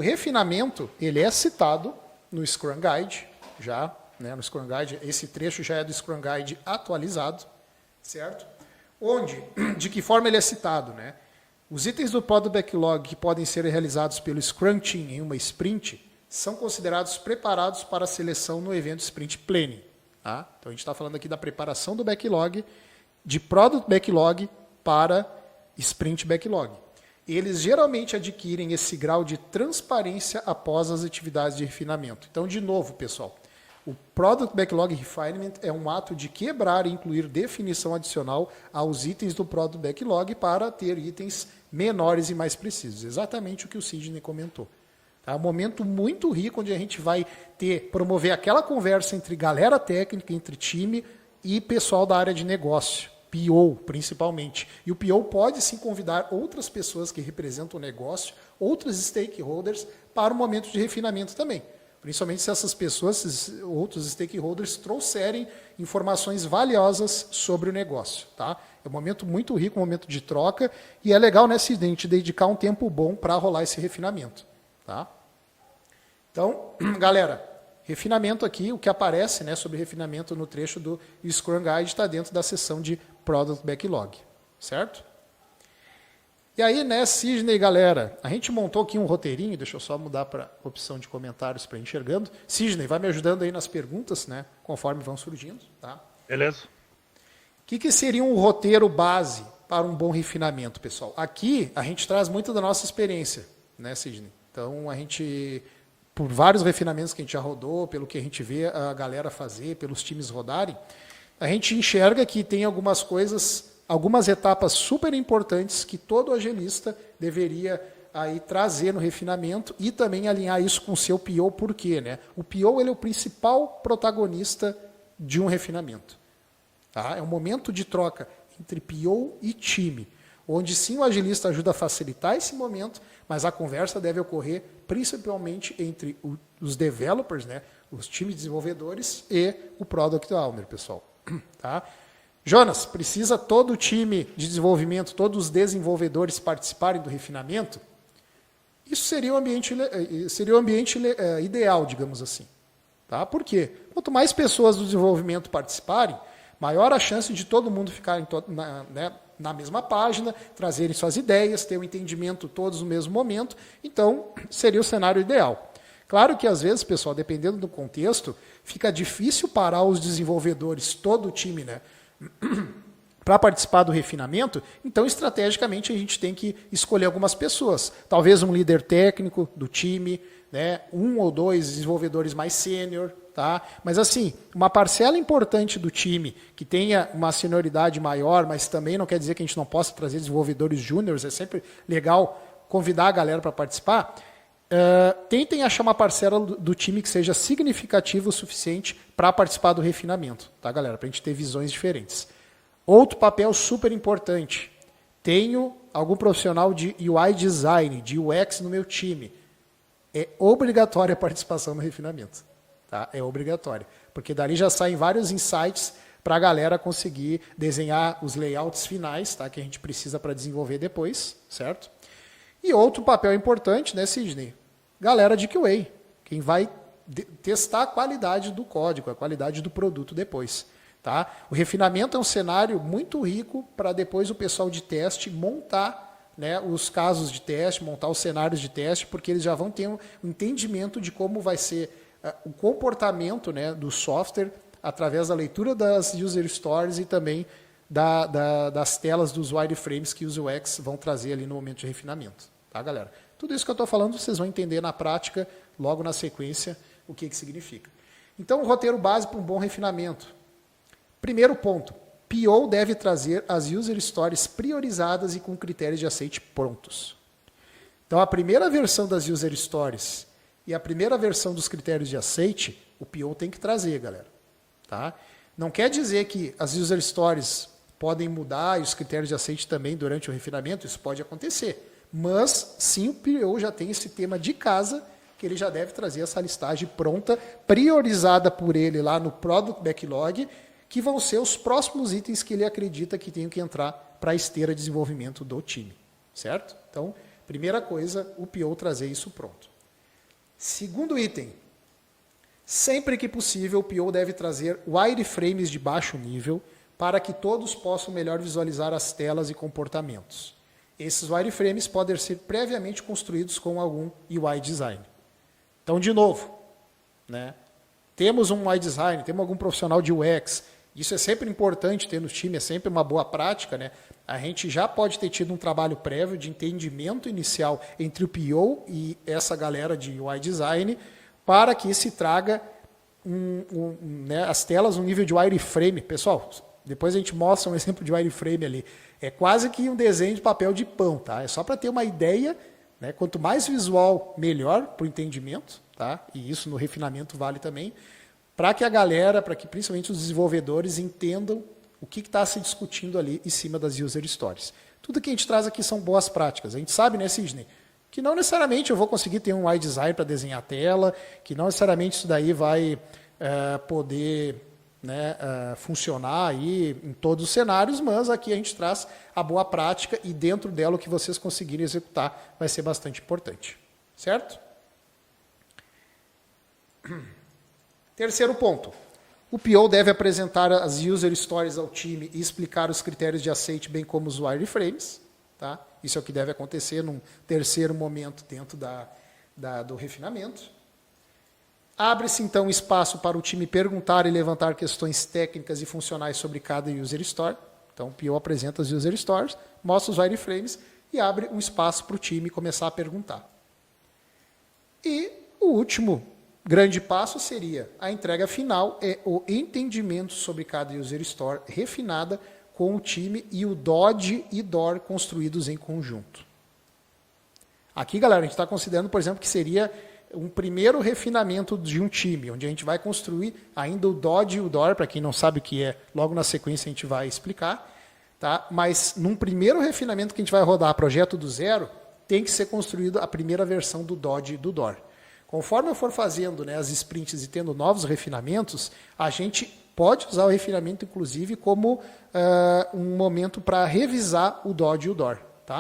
refinamento, ele é citado no Scrum Guide, já, né, no Scrum Guide, esse trecho já é do Scrum Guide atualizado, certo? Onde, de que forma ele é citado, né? Os itens do Product Backlog que podem ser realizados pelo Scrum Team em uma sprint são considerados preparados para a seleção no evento Sprint Planning. Tá? Então a gente está falando aqui da preparação do backlog, de Product Backlog para Sprint Backlog. Eles geralmente adquirem esse grau de transparência após as atividades de refinamento. Então, de novo, pessoal, o Product Backlog Refinement é um ato de quebrar e incluir definição adicional aos itens do Product Backlog para ter itens menores e mais precisos. Exatamente o que o Sidney comentou. É um momento muito rico onde a gente vai promover aquela conversa entre galera técnica, entre time e pessoal da área de negócio. PO, principalmente. E o PO pode sim convidar outras pessoas que representam o negócio, outros stakeholders, para o momento de refinamento também. Principalmente se essas pessoas, esses outros stakeholders, trouxerem informações valiosas sobre o negócio. Tá? É um momento muito rico, um momento de troca, e é legal nesse acidente dedicar um tempo bom para rolar esse refinamento. Tá? Então, galera, refinamento aqui, o que aparece, né, sobre refinamento no trecho do Scrum Guide está dentro da seção de Product Backlog, certo? E aí, né, Sidney, galera, a gente montou aqui um roteirinho, deixa eu só mudar para a opção de comentários para enxergando. Sidney, vai me ajudando aí nas perguntas, né, conforme vão surgindo. Tá? Beleza. O que seria um roteiro base para um bom refinamento, pessoal? Aqui, a gente traz muito da nossa experiência, né, Sidney? Então, a gente, por vários refinamentos que a gente já rodou, pelo que a gente vê a galera fazer, pelos times rodarem, a gente enxerga que tem algumas coisas, algumas etapas super importantes que todo agilista deveria aí trazer no refinamento e também alinhar isso com o seu PO, por quê? Né? O PO ele é o principal protagonista de um refinamento. Tá? É um momento de troca entre PO e time, onde sim o agilista ajuda a facilitar esse momento, mas a conversa deve ocorrer principalmente entre os developers, né, os times desenvolvedores e o Product Owner, pessoal. Tá? Jonas, precisa todo o time de desenvolvimento, todos os desenvolvedores participarem do refinamento? Isso seria o ambiente ideal, digamos assim. Tá? Por quê? Quanto mais pessoas do desenvolvimento participarem, maior a chance de todo mundo ficar na mesma página, trazerem suas ideias, ter o entendimento todos no mesmo momento. Então, seria o cenário ideal. Claro que, às vezes, pessoal, dependendo do contexto, fica difícil parar os desenvolvedores, todo o time, né, para participar do refinamento. Então, estrategicamente, a gente tem que escolher algumas pessoas. Talvez um líder técnico do time, né, um ou dois desenvolvedores mais sênior. Tá? Mas, assim, uma parcela importante do time que tenha uma senioridade maior, mas também não quer dizer que a gente não possa trazer desenvolvedores júniores, é sempre legal convidar a galera para participar. Tentem achar uma parcela do time que seja significativa o suficiente para participar do refinamento, tá, galera? Para a gente ter visões diferentes. Outro papel super importante. Tenho algum profissional de UI Design, de UX no meu time. É obrigatória a participação no refinamento. Tá? É obrigatória. Porque dali já saem vários insights para a galera conseguir desenhar os layouts finais, tá? Que a gente precisa para desenvolver depois, certo? E outro papel importante, né, Sidney? Galera de QA, quem vai testar a qualidade do código, a qualidade do produto depois. Tá? O refinamento é um cenário muito rico para depois o pessoal de teste montar, né, os casos de teste, montar os cenários de teste, porque eles já vão ter um entendimento de como vai ser o comportamento, né, do software através da leitura das user stories e também das telas dos wireframes que os UX vão trazer ali no momento de refinamento. Tá, galera? Tudo isso que eu estou falando, vocês vão entender na prática, logo na sequência, o que significa. Então, o roteiro base para um bom refinamento. Primeiro ponto, PO deve trazer as user stories priorizadas e com critérios de aceite prontos. Então, a primeira versão das user stories e a primeira versão dos critérios de aceite, o PO tem que trazer, galera. Tá? Não quer dizer que as user stories podem mudar e os critérios de aceite também durante o refinamento, isso pode acontecer. Mas, sim, o PO já tem esse tema de casa, que ele já deve trazer essa listagem pronta, priorizada por ele lá no Product Backlog, que vão ser os próximos itens que ele acredita que tem que entrar para a esteira de desenvolvimento do time. Certo? Então, primeira coisa, o PO trazer isso pronto. Segundo item, sempre que possível, o PO deve trazer wireframes de baixo nível para que todos possam melhor visualizar as telas e comportamentos. Esses wireframes podem ser previamente construídos com algum UI design. Então, de novo, né? Temos um UI design, temos algum profissional de UX, isso é sempre importante ter no time, é sempre uma boa prática, né? A gente já pode ter tido um trabalho prévio de entendimento inicial entre o PO e essa galera de UI design, para que se traga né, as telas um nível de wireframe. Pessoal, depois a gente mostra um exemplo de wireframe ali. É quase que um desenho de papel de pão, tá? É só para ter uma ideia, né? Quanto mais visual, melhor para o entendimento, tá? E isso no refinamento vale também, para que a galera, para que principalmente os desenvolvedores entendam o que está se discutindo ali em cima das user stories. Tudo que a gente traz aqui são boas práticas. A gente sabe, né, Sidney, que não necessariamente eu vou conseguir ter um UI design para desenhar a tela, que não necessariamente isso daí vai poder, né, funcionar aí em todos os cenários, mas aqui a gente traz a boa prática e dentro dela o que vocês conseguirem executar vai ser bastante importante. Certo? Terceiro ponto. O PO deve apresentar as user stories ao time e explicar os critérios de aceite, bem como os wireframes. Tá? Isso é o que deve acontecer num terceiro momento dentro do refinamento. Abre-se, então, espaço para o time perguntar e levantar questões técnicas e funcionais sobre cada user story. Então, o PO apresenta as user stories, mostra os wireframes e abre um espaço para o time começar a perguntar. E o último grande passo seria a entrega final, é o entendimento sobre cada user story refinada com o time e o DOD e DOR construídos em conjunto. Aqui, galera, a gente está considerando, por exemplo, que seria um primeiro refinamento de um time, onde a gente vai construir ainda o DOD e o DOR, para quem não sabe o que é, logo na sequência a gente vai explicar. Tá? Mas num primeiro refinamento que a gente vai rodar, projeto do zero, tem que ser construído a primeira versão do DOD e do DOR. Conforme eu for fazendo, né, as sprints e tendo novos refinamentos, a gente pode usar o refinamento, inclusive, como um momento para revisar o DOD e o DOR.